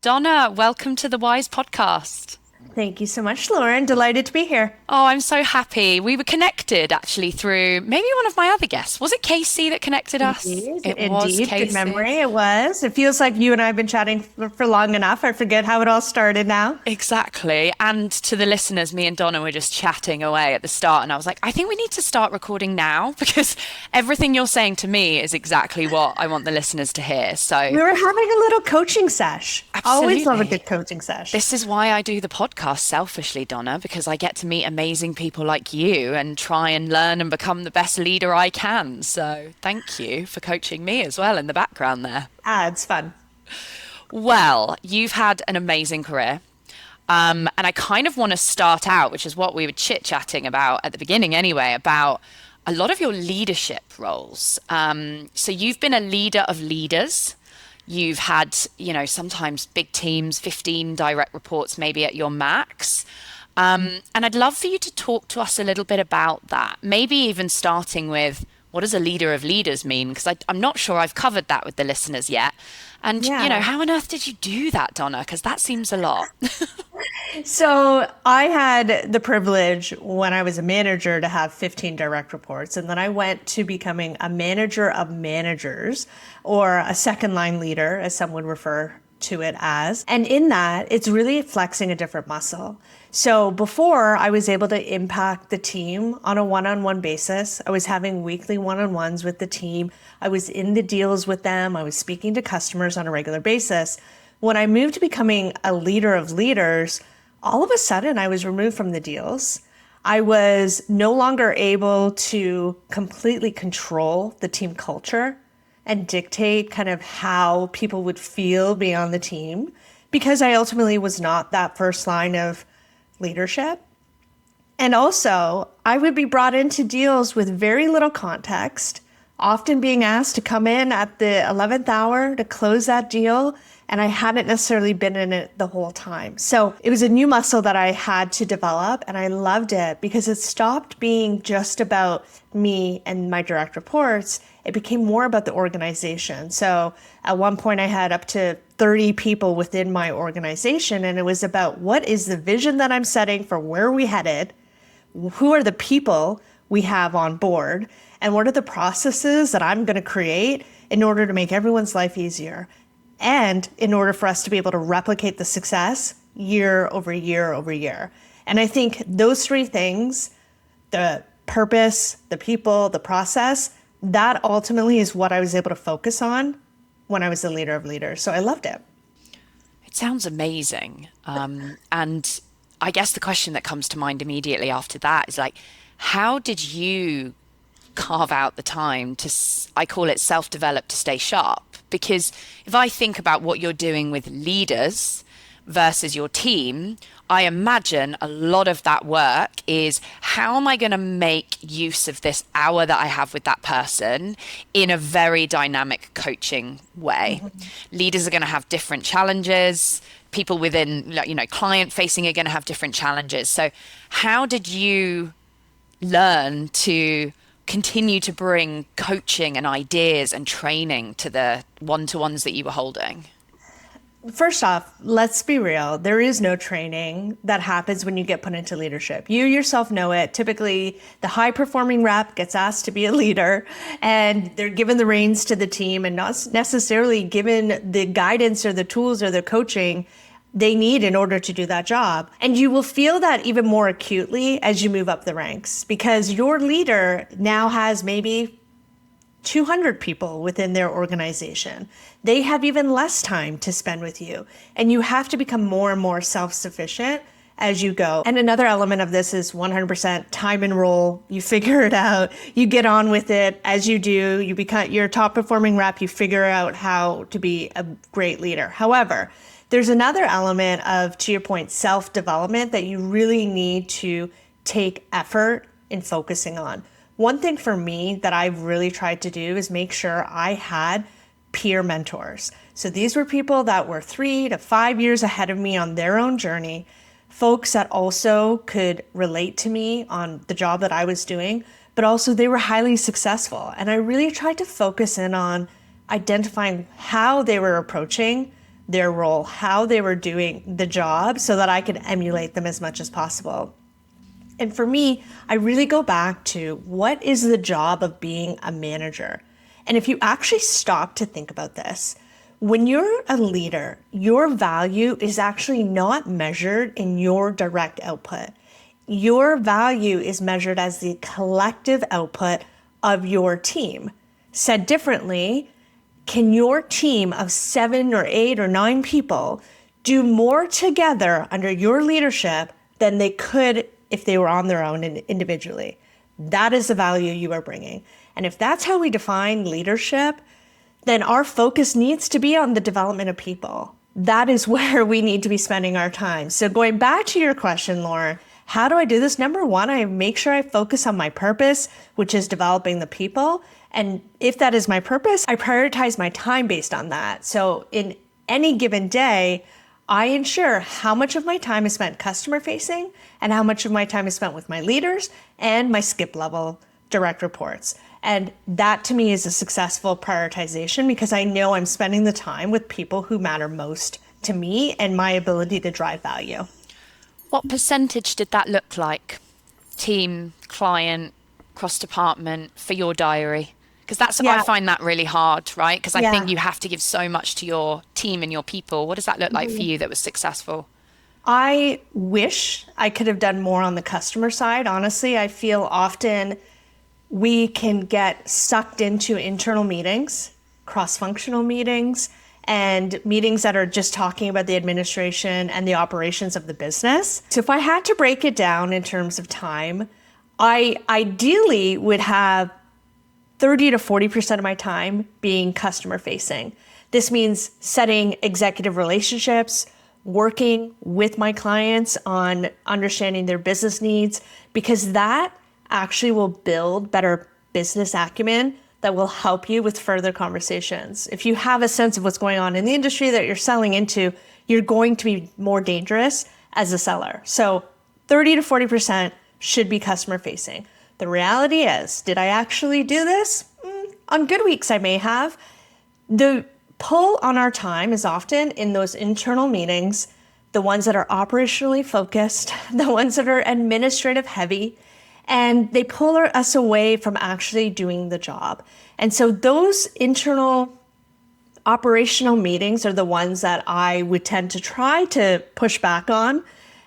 Donna, welcome to the Wise podcast. Thank you so much, Lauren. Delighted to be here. Oh, I'm so happy. We were connected actually through maybe one of my other guests. Was it Casey that connected us? Indeed, It was indeed. Good Casey. memory. It was. It feels like you and I have been chatting for long enough. I forget how it all started now. Exactly. And to the listeners, me and Donna were just chatting away at the start, and I was like, I think we need to start recording now because everything you're saying to me is exactly what I want the listeners to hear. So, We were having a little coaching sesh. Always love a absolutely. good coaching sesh. This is why I do the podcast selfishly, Donna, because I get to meet amazing people like you and try and learn and become the best leader I can. So thank you for coaching me as well in the background there. It's fun. Well, you've had an amazing career. And I kind of want to start out, which is what we were chit-chatting about at the beginning anyway, about a lot of your leadership roles. So you've been a leader of leaders. You've had, sometimes big teams, 15 direct reports, maybe at your max. And I'd love for you to talk to us a little bit about that. Maybe even starting with what does a leader of leaders mean? Because I'm not sure I've covered that with the listeners yet. And, Yeah. how on earth did you do that, Donna? Because that seems a lot. So I had the privilege when I was a manager to have 15 direct reports. And then I went to becoming a manager of managers or a second line leader, as some would refer to it as. And in that, it's really flexing a different muscle. So before I was able to impact the team on a one-on-one basis, I was having weekly one-on-ones with the team. I was in the deals with them. I was speaking to customers on a regular basis. When I moved to becoming a leader of leaders, all of a sudden I was removed from the deals. I was no longer able to completely control the team culture and dictate kind of how people would feel beyond the team because I ultimately was not that first line of leadership. And also, I would be brought into deals with very little context, often being asked to come in at the 11th hour to close that deal. And I hadn't necessarily been in it the whole time. So it was a new muscle that I had to develop. And I loved it because it stopped being just about me and my direct reports. It became more about the organization. So at one point, I had up to 30 people within my organization. And it was about what is the vision that I'm setting for where we headed? Who are the people we have on board? And what are the processes that I'm going to create in order to make everyone's life easier? And in order for us to be able to replicate the success year over year over year. And I think those three things, the purpose, the people, the process, that ultimately is what I was able to focus on when I was the leader of leaders. So I loved it. It sounds amazing. And I guess the question that comes to mind immediately after that is like, how did you carve out the time to, I call it self-develop to stay sharp? Because if I think about what you're doing with leaders versus your team, I imagine a lot of that work is how am I going to make use of this hour that I have with that person in a very dynamic coaching way? Leaders are going to have different challenges. People within, client facing are going to have different challenges. So how did you learn to continue to bring coaching and ideas and training to the one-to-ones that you were holding? First off, let's be real. There is no training that happens when you get put into leadership. You yourself know it. Typically, the high performing rep gets asked to be a leader and they're given the reins to the team and not necessarily given the guidance or the tools or the coaching they need in order to do that job. And you will feel that even more acutely as you move up the ranks because your leader now has maybe 200 people within their organization. They have even less time to spend with you. And you have to become more and more self-sufficient as you go. And another element of this is 100% time and role. You figure it out. You get on with it as you do. You become your top performing rep. You figure out how to be a great leader. However, there's another element of, to your point, self-development that you really need to take effort in focusing on. One thing for me that I've really tried to do is make sure I had peer mentors. So these were people that were 3 to 5 years ahead of me on their own journey, folks that also could relate to me on the job that I was doing, but also they were highly successful. And I really tried to focus in on identifying how they were approaching their role, how they were doing the job so that I could emulate them as much as possible. And for me, I really go back to what is the job of being a manager? And if you actually stop to think about this, when you're a leader, your value is actually not measured in your direct output. Your value is measured as the collective output of your team. Said differently, can your team of 7 or 8 or 9 people do more together under your leadership than they could if they were on their own and individually? That is the value you are bringing. And if that's how we define leadership, then our focus needs to be on the development of people. That is where we need to be spending our time. So going back to your question, Lauren, how do I do this? Number one, I make sure I focus on my purpose, which is developing the people. And if that is my purpose, I prioritize my time based on that. So in any given day, I ensure how much of my time is spent customer facing and how much of my time is spent with my leaders and my skip level direct reports. And that to me is a successful prioritization because I know I'm spending the time with people who matter most to me and my ability to drive value. What percentage did that look like? Team, client, cross department for your diary? Because I find that really hard, right? Because I think you have to give so much to your team and your people. What does that look like for you that was successful? I wish I could have done more on the customer side. Honestly, I feel often we can get sucked into internal meetings, cross-functional meetings, and meetings that are just talking about the administration and the operations of the business. So if I had to break it down in terms of time, I ideally would have 30 to 40% of my time being customer facing. This means setting executive relationships, working with my clients on understanding their business needs, because that actually will build better business acumen that will help you with further conversations. If you have a sense of what's going on in the industry that you're selling into, you're going to be more dangerous as a seller. So 30 to 40% should be customer facing. The reality is, did I actually do this? On good weeks, I may have. The pull on our time is often in those internal meetings, the ones that are operationally focused, the ones that are administrative heavy, and they pull us away from actually doing the job. And so those internal operational meetings are the ones that I would tend to try to push back on.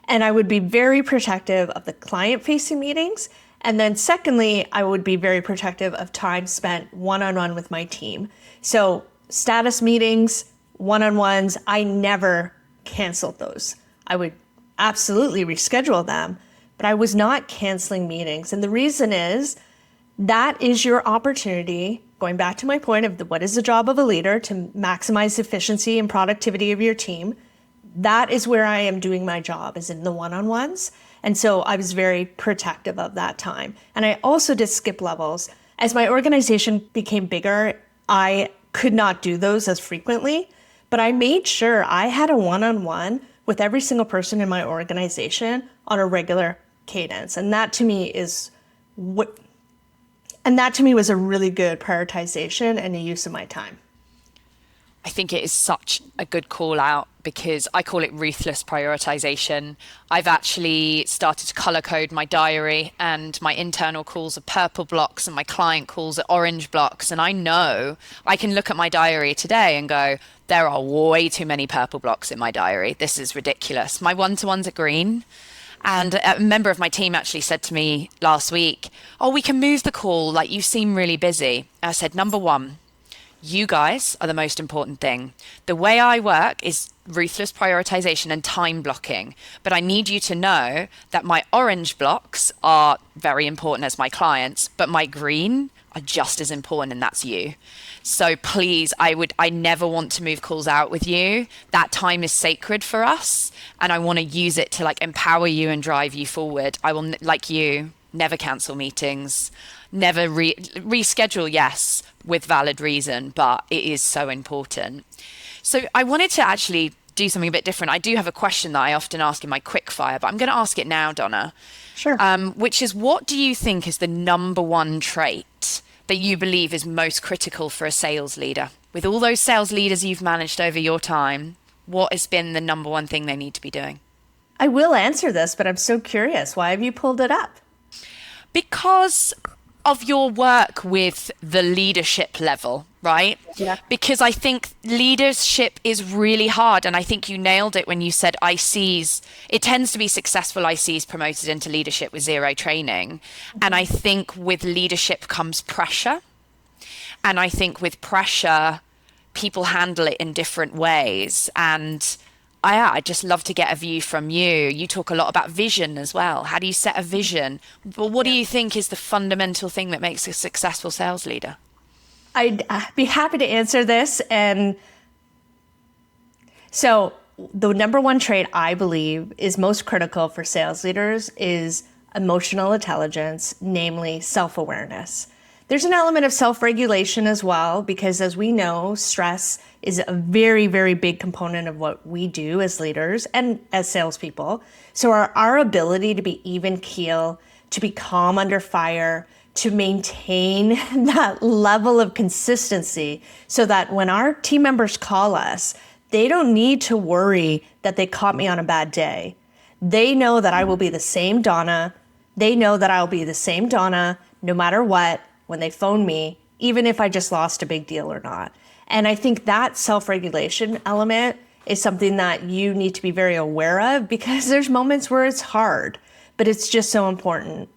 And I would be very protective of the client-facing meetings. And then secondly, I would be very protective of time spent one-on-one with my team. So status meetings, one-on-ones, I never canceled those. I would absolutely reschedule them, but I was not canceling meetings. And the reason is that is your opportunity, going back to my point of what is the job of a leader, to maximize efficiency and productivity of your team. That is where I am doing my job, is in the one-on-ones. And so I was very protective of that time. And I also did skip levels. As my organization became bigger, I could not do those as frequently, but I made sure I had a one-on-one with every single person in my organization on a regular cadence. And that to me was a really good prioritization and a use of my time. I think it is such a good call out because I call it ruthless prioritization. I've actually started to color code my diary, and my internal calls are purple blocks and my client calls are orange blocks. And I know I can look at my diary today and go, there are way too many purple blocks in my diary. This is ridiculous. My one-to-ones are green. And a member of my team actually said to me last week, oh, we can move the call. Like, you seem really busy. I said, number one, you guys are the most important thing. The way I work is ruthless prioritization and time blocking. But I need you to know that my orange blocks are very important as my clients, but my green are just as important, and that's you. So please, I never want to move calls out with you. That time is sacred for us, and I want to use it to empower you and drive you forward. I will, like you, never cancel meetings, never reschedule, yes, with valid reason, but it is so important. So I wanted to actually do something a bit different. I do have a question that I often ask in my quick fire, but I'm going to ask it now, Donna. Sure. Which is, what do you think is the number one trait that you believe is most critical for a sales leader? With all those sales leaders you've managed over your time, What has been the number one thing they need to be doing? I will answer this, but I'm so curious. Why have you pulled it up? Because of your work with the leadership level, right? Yeah. Because I think leadership is really hard. And I think you nailed it when you said ICs, it tends to be successful ICs promoted into leadership with zero training. And I think with leadership comes pressure. And I think with pressure, people handle it in different ways. And I just love to get a view from you. You talk a lot about vision as well. How do you set a vision? But what do Yeah. you think is the fundamental thing that makes a successful sales leader? I'd be happy to answer this. And so the number one trait I believe is most critical for sales leaders is emotional intelligence, namely self-awareness. There's an element of self-regulation as well, because as we know, stress is a very, very big component of what we do as leaders and as salespeople. So our ability to be even keel, to be calm under fire, to maintain that level of consistency so that when our team members call us, they don't need to worry that they caught me on a bad day. They know that I will be the same Donna. They know that I'll be the same Donna no matter what when they phone me, even if I just lost a big deal or not. And I think that self-regulation element is something that you need to be very aware of, because there's moments where it's hard, but it's just so important.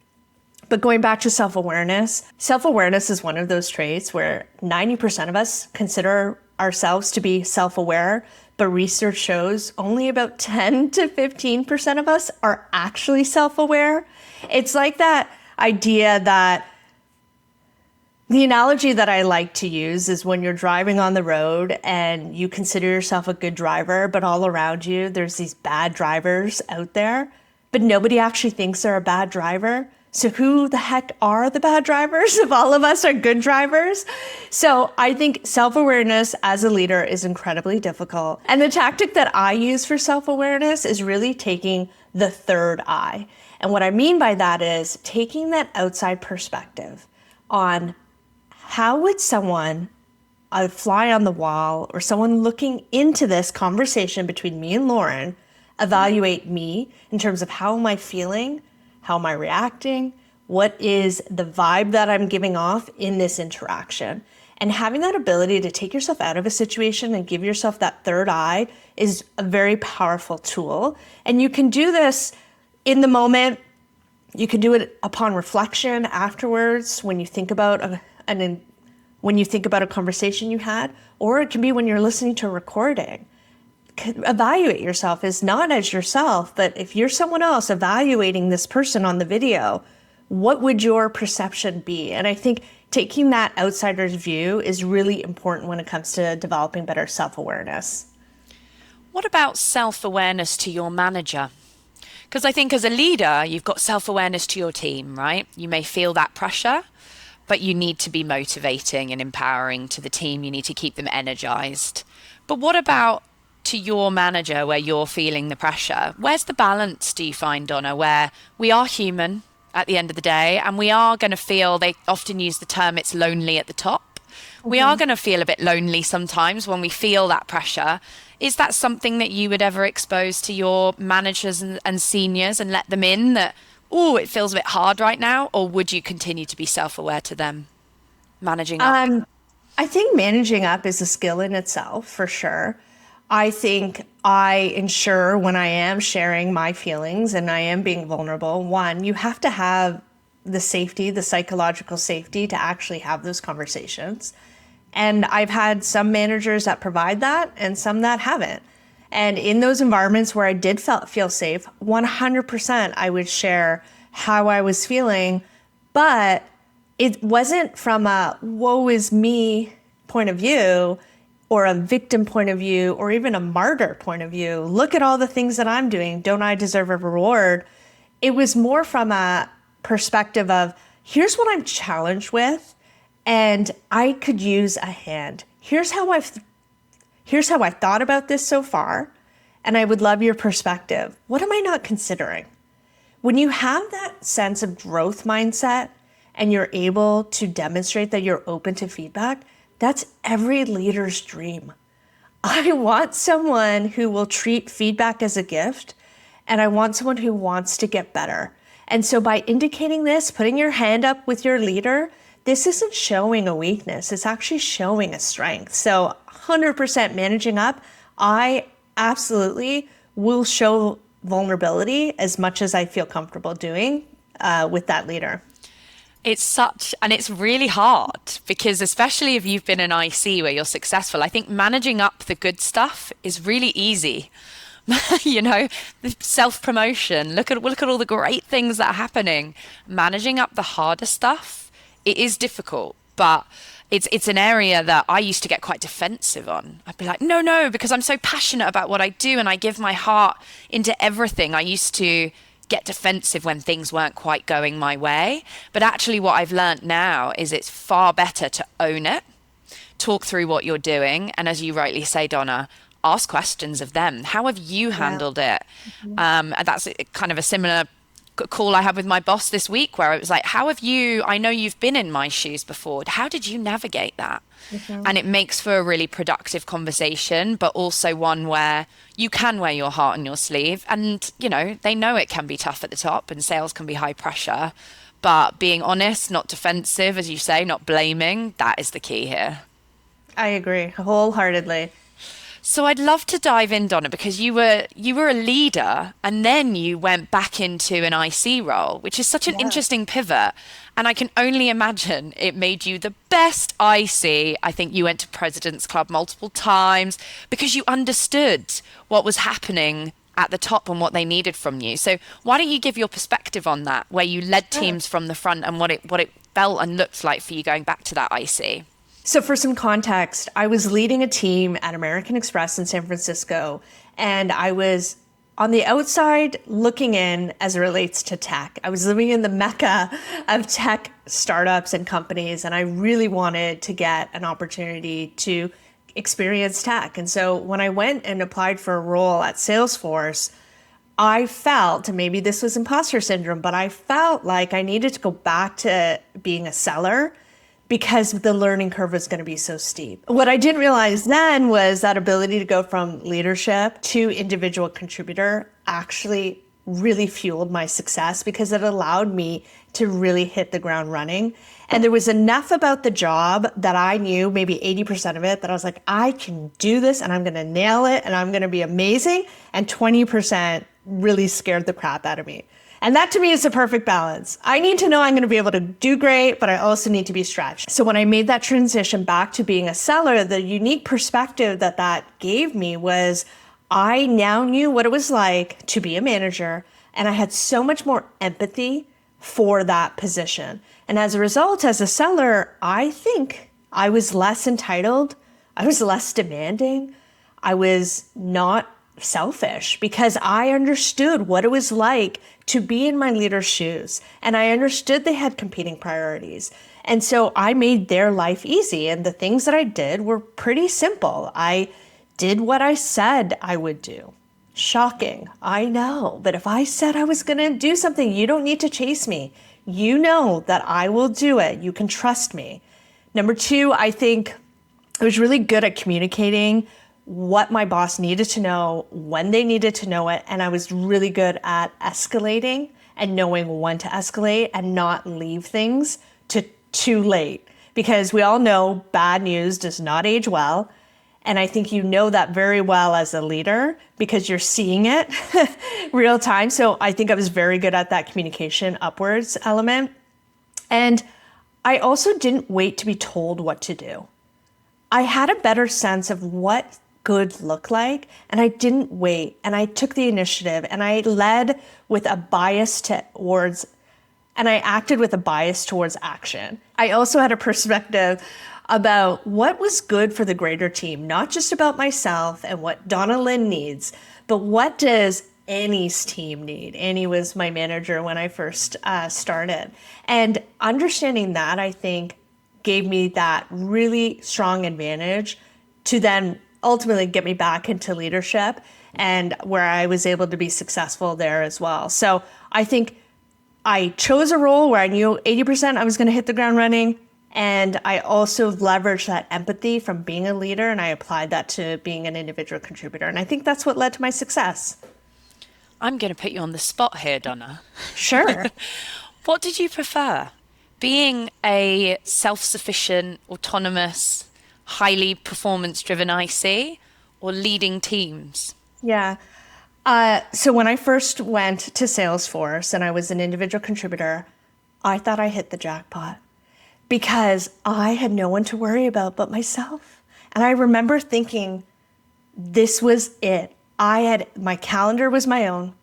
But going back to self-awareness is one of those traits where 90% of us consider ourselves to be self-aware, but research shows only about 10 to 15% of us are actually self-aware. It's like that idea that the analogy that I like to use is when you're driving on the road and you consider yourself a good driver, but all around you, there's these bad drivers out there, but nobody actually thinks they're a bad driver. So who the heck are the bad drivers if all of us are good drivers? So I think self-awareness as a leader is incredibly difficult. And the tactic that I use for self-awareness is really taking the third eye. And what I mean by that is taking that outside perspective on how would someone, a fly on the wall, or someone looking into this conversation between me and Lauren, evaluate me in terms of how am I feeling? How am I reacting? What is the vibe that I'm giving off in this interaction? And having that ability to take yourself out of a situation and give yourself that third eye is a very powerful tool. And you can do this in the moment. You can do it upon reflection afterwards when you think about a conversation you had, or it can be when you're listening to a recording. Evaluate yourself as not as yourself, but if you're someone else evaluating this person on the video, what would your perception be? And I think taking that outsider's view is really important when it comes to developing better self-awareness. What about self-awareness to your manager? Because I think as a leader, you've got self-awareness to your team, right? You may feel that pressure, but you need to be motivating and empowering to the team. You need to keep them energized. But what about to your manager where you're feeling the pressure? Where's the balance, do you find, Donna, where we are human at the end of the day and we are going to feel, they often use the term, it's lonely at the top. We are going to feel a bit lonely sometimes when we feel that pressure. Is that something that you would ever expose to your managers and seniors and let them in that, oh, it feels a bit hard right now? Or would you continue to be self-aware to them managing up? I think managing up is a skill in itself, for sure. I think I ensure when I am sharing my feelings and I am being vulnerable, one, you have to have the safety, the psychological safety to actually have those conversations. And I've had some managers that provide that and some that haven't. And in those environments where I did feel safe, 100% I would share how I was feeling, but it wasn't from a woe is me point of view or a victim point of view or even a martyr point of view. Look at all the things that I'm doing. Don't I deserve a reward? It was more from a perspective of here's what I'm challenged with and I could use a hand. Here's how I thought about this so far, and I would love your perspective. What am I not considering? When you have that sense of growth mindset and you're able to demonstrate that you're open to feedback, that's every leader's dream. I want someone who will treat feedback as a gift, and I want someone who wants to get better. And so by indicating this, putting your hand up with your leader, this isn't showing a weakness, it's actually showing a strength. So 100% managing up, I absolutely will show vulnerability as much as I feel comfortable doing with that leader. And it's really hard because, especially if you've been an IC where you're successful, I think managing up the good stuff is really easy. You know, the self-promotion, look at all the great things that are happening. Managing up the harder stuff, it is difficult, but it's an area that I used to get quite defensive on. I'd be like, no, no, because I'm so passionate about what I do and I give my heart into everything. I used to get defensive when things weren't quite going my way. But actually, what I've learned now is it's far better to own it, talk through what you're doing, and as you rightly say, Donna, ask questions of them. How have you Yeah. handled it? And that's kind of a similar call I had with my boss this week, where it was like, how have you, I know you've been in my shoes before. How did you navigate that? And it makes for a really productive conversation, but also one where you can wear your heart on your sleeve. And, you know, they know it can be tough at the top and sales can be high pressure. But being honest, not defensive, as you say, not blaming, that is the key here. I agree wholeheartedly. So I'd love to dive in, Donna, because you were a leader and then you went back into an IC role, which is such an Yeah. interesting pivot. And I can only imagine it made you the best IC. I think you went to President's Club multiple times because you understood what was happening at the top and what they needed from you. So why don't you give your perspective on that, where you led Sure. teams from the front and what it felt and looked like for you going back to that IC? So, for some context, I was leading a team at American Express in San Francisco, and I was on the outside looking in as it relates to tech. I was living in the mecca of tech startups and companies, and I really wanted to get an opportunity to experience tech. And so, when I went and applied for a role at Salesforce, I felt, and maybe this was imposter syndrome, but I felt like I needed to go back to being a seller because the learning curve was going to be so steep. What I didn't realize then was that ability to go from leadership to individual contributor actually really fueled my success because it allowed me to really hit the ground running. And there was enough about the job that I knew, maybe 80% of it, that I was like, I can do this and I'm going to nail it and I'm going to be amazing. And 20% really scared the crap out of me. And that to me is the perfect balance. I need to know I'm going to be able to do great, but I also need to be stretched. So when I made that transition back to being a seller, the unique perspective that that gave me was I now knew what it was like to be a manager, and I had so much more empathy for that position. And as a result, as a seller, I think I was less entitled, I was less demanding, I was not selfish because I understood what it was like to be in my leader's shoes. And I understood they had competing priorities. And so I made their life easy. And the things that I did were pretty simple. I did what I said I would do. Shocking, I know. But if I said I was going to do something, you don't need to chase me. You know that I will do it. You can trust me. Number two, I think I was really good at communicating what my boss needed to know, when they needed to know it. And I was really good at escalating and knowing when to escalate and not leave things to too late. Because we all know bad news does not age well. And I think you know that very well as a leader because you're seeing it real time. So I think I was very good at that communication upwards element. And I also didn't wait to be told what to do. I had a better sense of what good looked like, and I didn't wait, and I took the initiative, and I led with a bias towards, and I acted with a bias towards action. I also had a perspective about what was good for the greater team, not just about myself and what Donna Lin needs, but what does Annie's team need? Annie was my manager when I first started. And understanding that, I think, gave me that really strong advantage to then ultimately get me back into leadership and where I was able to be successful there as well. So I think I chose a role where I knew 80% I was going to hit the ground running And I also leveraged that empathy from being a leader and I applied that to being an individual contributor. And I think that's what led to my success. I'm going to put you on the spot here, Donna. Sure. What did you prefer? Being a self-sufficient, autonomous, highly performance-driven IC or leading teams? Yeah. So when I first went to Salesforce and I was an individual contributor, I thought I hit the jackpot because I had no one to worry about but myself. And I remember thinking, this was it. My calendar was my own.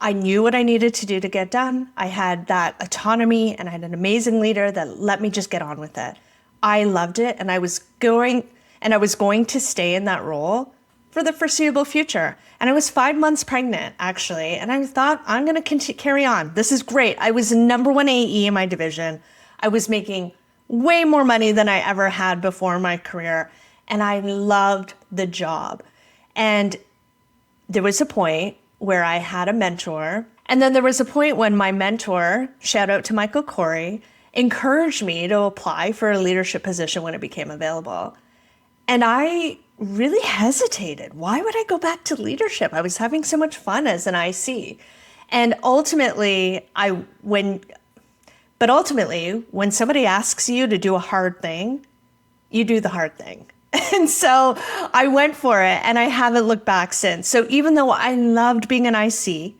I knew what I needed to do to get done. I had that autonomy and I had an amazing leader that let me just get on with it. I loved it and I was going to stay in that role for the foreseeable future. And I was 5 months pregnant, actually. And I thought, I'm going to carry on. This is great. I was the number one AE in my division. I was making way more money than I ever had before in my career. And I loved the job. And there was a point where I had a mentor. And then there was a point when my mentor, shout out to Michael Corey, encouraged me to apply for a leadership position when it became available. And I really hesitated. Why would I go back to leadership? I was having so much fun as an IC. And ultimately, when somebody asks you to do a hard thing, you do the hard thing. And so I went for it and I haven't looked back since. So even though I loved being an IC,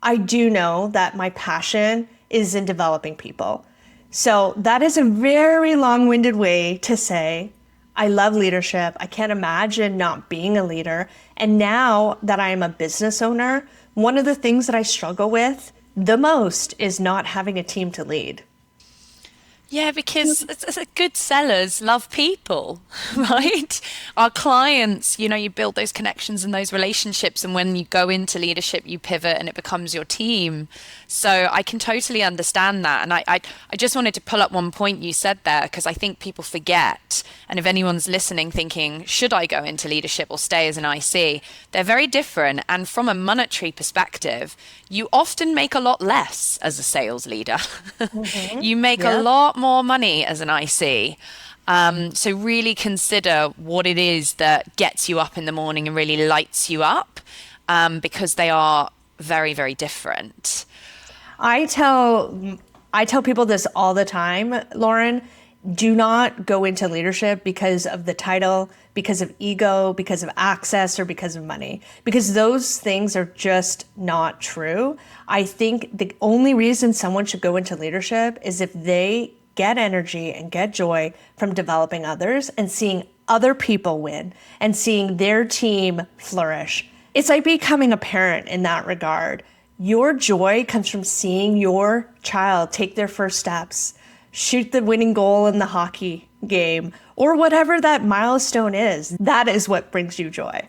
I do know that my passion is in developing people. So that is a very long-winded way to say, I love leadership. I can't imagine not being a leader. And now that I am a business owner, one of the things that I struggle with the most is not having a team to lead. Yeah, because good sellers love people, right? Our clients, you build those connections and those relationships. And when you go into leadership, you pivot and it becomes your team. So I can totally understand that. And I just wanted to pull up one point you said there, because I think people forget. And if anyone's listening thinking, should I go into leadership or stay as an IC? They're very different. And from a monetary perspective, you often make a lot less as a sales leader. Mm-hmm. You make a Yeah. lot more money as an IC. So really consider what it is that gets you up in the morning and really lights you up, because they are very, very different. I tell people this all the time, Lauren. Do not go into leadership because of the title, because of ego, because of access, or because of money, because those things are just not true. I think the only reason someone should go into leadership is if they get energy and get joy from developing others and seeing other people win and seeing their team flourish. It's like becoming a parent in that regard. Your joy comes from seeing your child take their first steps, shoot the winning goal in the hockey game, or whatever that milestone is. That is what brings you joy.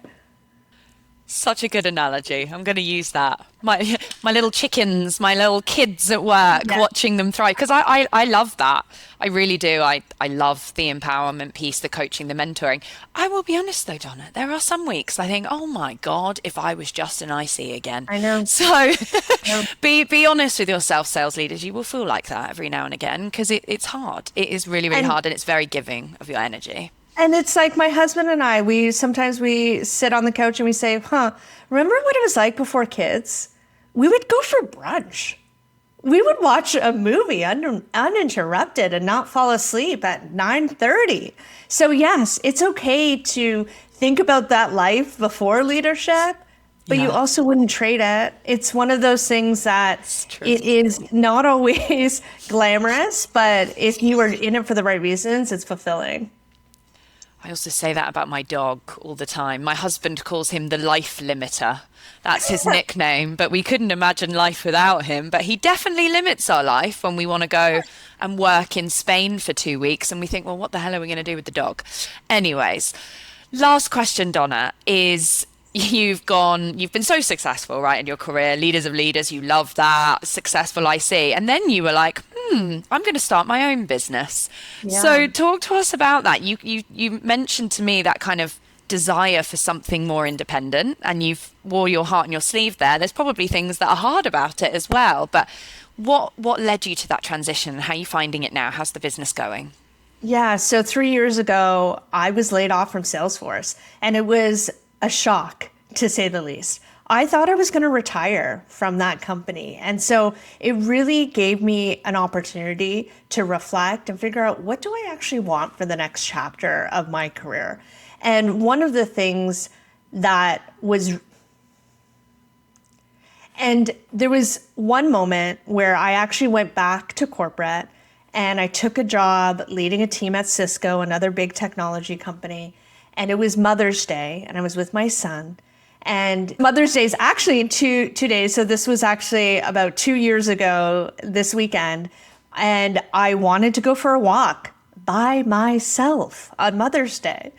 Such a good analogy. I'm going to use that. My little chickens, my little kids at work, Yeah. watching them thrive. Because I love that. I really do. I love the empowerment piece, the coaching, the mentoring. I will be honest though, Donna, there are some weeks I think, oh my God, if I was just an IC again. I know. So know. be honest with yourself, sales leaders. You will feel like that every now and again because it's hard. It is really, really And hard and it's very giving of your energy. And it's like my husband and I, we sometimes sit on the couch and we say, remember what it was like before kids? We would go for brunch. We would watch a movie uninterrupted and not fall asleep at 9:30. So yes, it's okay to think about that life before leadership, but you Yeah, also wouldn't trade it. It's one of those things that it's true. it is not always glamorous, but if you are in it for the right reasons, it's fulfilling. I also say that about my dog all the time. My husband calls him the life limiter. That's his nickname, but we couldn't imagine life without him. But he definitely limits our life when we want to go and work in Spain for 2 weeks. And we think, well, what the hell are we going to do with the dog? Anyways, last question, Donna, is you've been so successful, right, in your career, leaders of leaders, you love that, successful IC. And then you were like, I'm going to start my own business. Yeah. So talk to us about that. You mentioned to me that kind of desire for something more independent and you've wore your heart on your sleeve there. There's probably things that are hard about it as well. But what led you to that transition? How are you finding it now? How's the business going? Yeah, so 3 years ago, I was laid off from Salesforce, and it was a shock, to say the least. I thought I was going to retire from that company. And so it really gave me an opportunity to reflect and figure out, what do I actually want for the next chapter of my career? And one of the things that was and there was one moment where I actually went back to corporate and I took a job leading a team at Cisco, another big technology company. And it was Mother's Day and I was with my son. And Mother's Day is actually in two days. So this was actually about 2 years ago this weekend. And I wanted to go for a walk by myself on Mother's Day.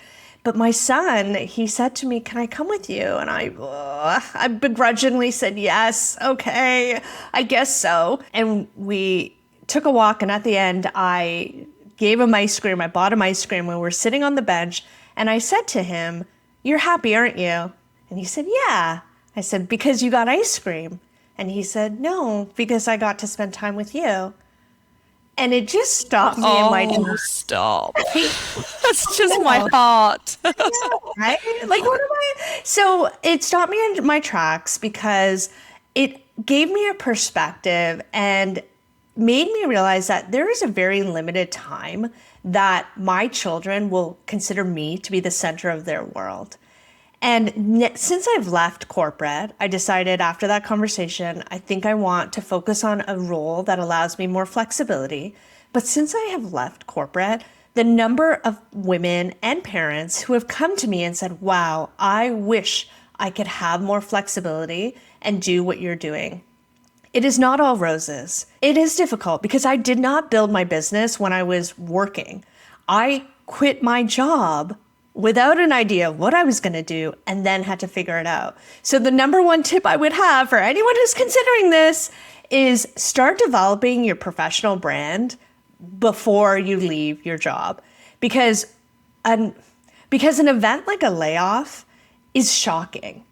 But my son, he said to me, "Can I come with you?" And I begrudgingly said, "Yes, okay, I guess so." And we took a walk, and at the end, I gave him ice cream. I bought him ice cream when we were sitting on the bench, and I said to him, "You're happy, aren't you?" And he said, "Yeah." I said, "Because you got ice cream?" And he said, "No, because I got to spend time with you." And it just stopped me in my Oh, stop. That's just my heart. right? Like, what am I? So it stopped me in my tracks because it gave me a perspective and made me realize that there is a very limited time that my children will consider me to be the center of their world. And since I've left corporate, I decided after that conversation, I think I want to focus on a role that allows me more flexibility. But since I have left corporate, the number of women and parents who have come to me and said, "Wow, I wish I could have more flexibility and do what you're doing." It is not all roses. It is difficult because I did not build my business when I was working. I quit my job without an idea of what I was going to do and then had to figure it out. So the number one tip I would have for anyone who's considering this is start developing your professional brand before you leave your job. Because an, because an event like a layoff is shocking.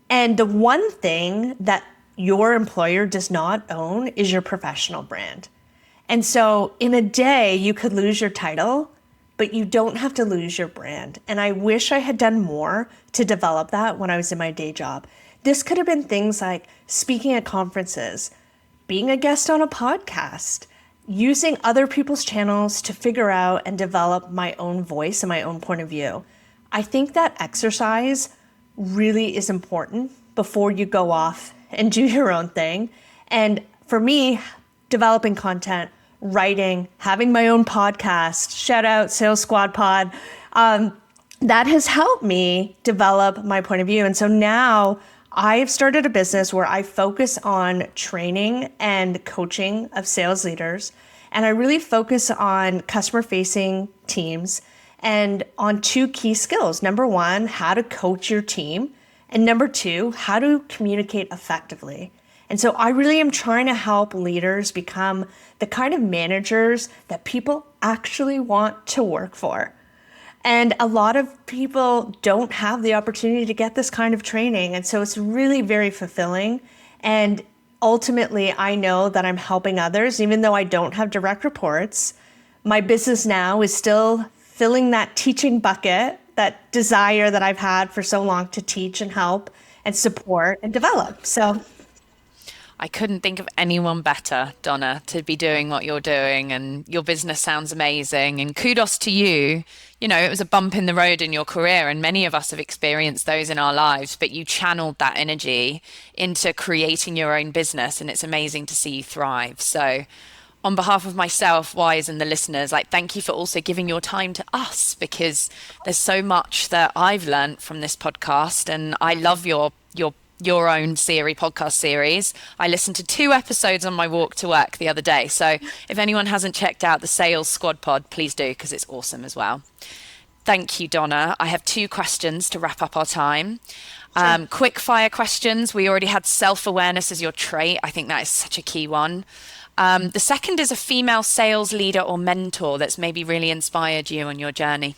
And the one thing that your employer does not own is your professional brand. And so in a day, you could lose your title, but you don't have to lose your brand. And I wish I had done more to develop that when I was in my day job. This could have been things like speaking at conferences, being a guest on a podcast, using other people's channels to figure out and develop my own voice and my own point of view. I think that exercise really is important before you go off and do your own thing. And for me, developing content, writing, having my own podcast, shout out Sales Squad Pod, that has helped me develop my point of view. And so now I've started a business where I focus on training and coaching of sales leaders. And I really focus on customer facing teams and on two key skills. Number one, how to coach your team. And number two, how to communicate effectively. And so I really am trying to help leaders become the kind of managers that people actually want to work for. And a lot of people don't have the opportunity to get this kind of training. And so it's really very fulfilling. And ultimately, I know that I'm helping others, even though I don't have direct reports. My business now is still filling that teaching bucket, that desire that I've had for so long to teach and help and support and develop. So I couldn't think of anyone better, Donna, to be doing what you're doing, and your business sounds amazing. And kudos to you. You know, it was a bump in the road in your career, and many of us have experienced those in our lives, but you channeled that energy into creating your own business, and it's amazing to see you thrive. So, on behalf of myself, Wise, and the listeners, like, thank you for also giving your time to us, because there's so much that I've learned from this podcast, and I love your own podcast series. I listened to 2 episodes on my walk to work the other day. So if anyone hasn't checked out the Sales Squad Pod, please do, because it's awesome as well. Thank you, Donna. I have 2 questions to wrap up our time. sure. Quick fire questions. We already had self-awareness as your trait. I think that is such a key one. The second is a female sales leader or mentor that's maybe really inspired you on your journey.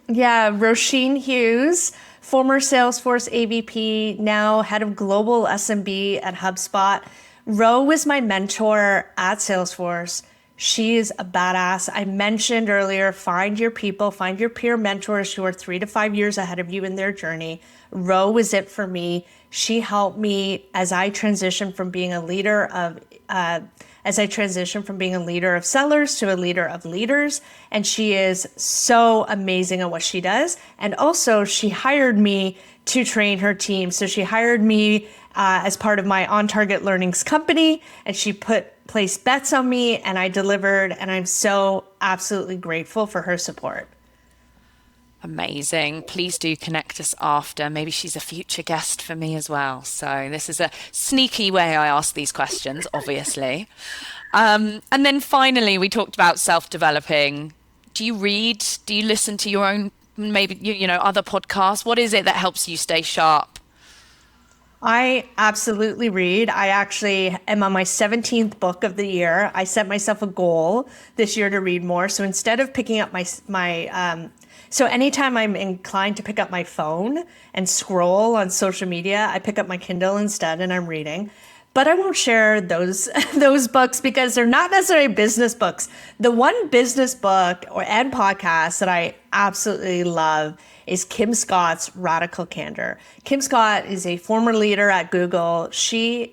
Yeah, Roisin Hughes, former Salesforce AVP, now head of global SMB at HubSpot. Ro was my mentor at Salesforce. She is a badass. I mentioned earlier, find your people, find your peer mentors who are 3 to 5 years ahead of you in their journey. Ro was it for me. She helped me as I transitioned from being a leader of sellers to a leader of leaders. And she is so amazing at what she does. And also, she hired me to train her team. So she hired me as part of my On Target Learnings company, and she placed bets on me, and I delivered. And I'm so absolutely grateful for her support. Amazing. Please do connect us after. Maybe she's a future guest for me as well. So this is a sneaky way I ask these questions, obviously. And then finally, we talked about self-developing. Do you read? Do you listen to your own, maybe, other podcasts? What is it that helps you stay sharp? I absolutely read. I actually am on my 17th book of the year. I set myself a goal this year to read more. So instead of picking up so anytime I'm inclined to pick up my phone and scroll on social media, I pick up my Kindle instead and I'm reading. But I won't share those those books because they're not necessarily business books. The one business book and podcast that I absolutely love is Kim Scott's Radical Candor. Kim Scott is a former leader at Google. Kim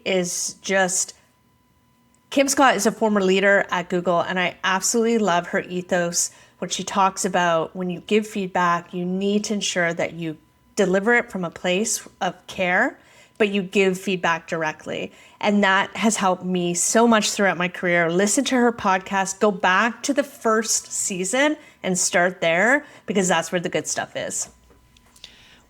Scott is a former leader at Google, and I absolutely love her ethos when she talks about when you give feedback, you need to ensure that you deliver it from a place of care, but you give feedback directly. And that has helped me so much throughout my career. Listen to her podcast, go back to the first season and start there because that's where the good stuff is.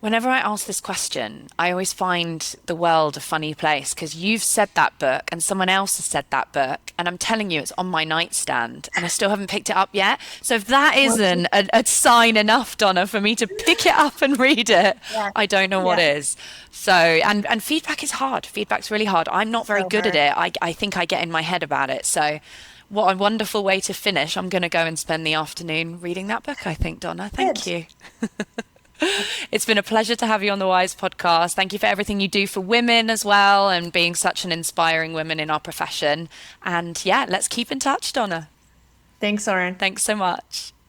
Whenever I ask this question, I always find the world a funny place because you've said that book and someone else has said that book. And I'm telling you, it's on my nightstand and I still haven't picked it up yet. So if that isn't a sign enough, Donna, for me to pick it up and read it, Yeah. I don't know what is. So, and feedback is hard. Feedback's really hard. I'm not very So good at hard. it. I think I get in my head about it. So what a wonderful way to finish. I'm going to go and spend the afternoon reading that book, I think, Donna. Thank Good. you. It's been a pleasure to have you on the Wise podcast. Thank you for everything you do for women as well and being such an inspiring woman in our profession. And yeah, let's keep in touch, Donna. Thanks, Lauren. Thanks so much.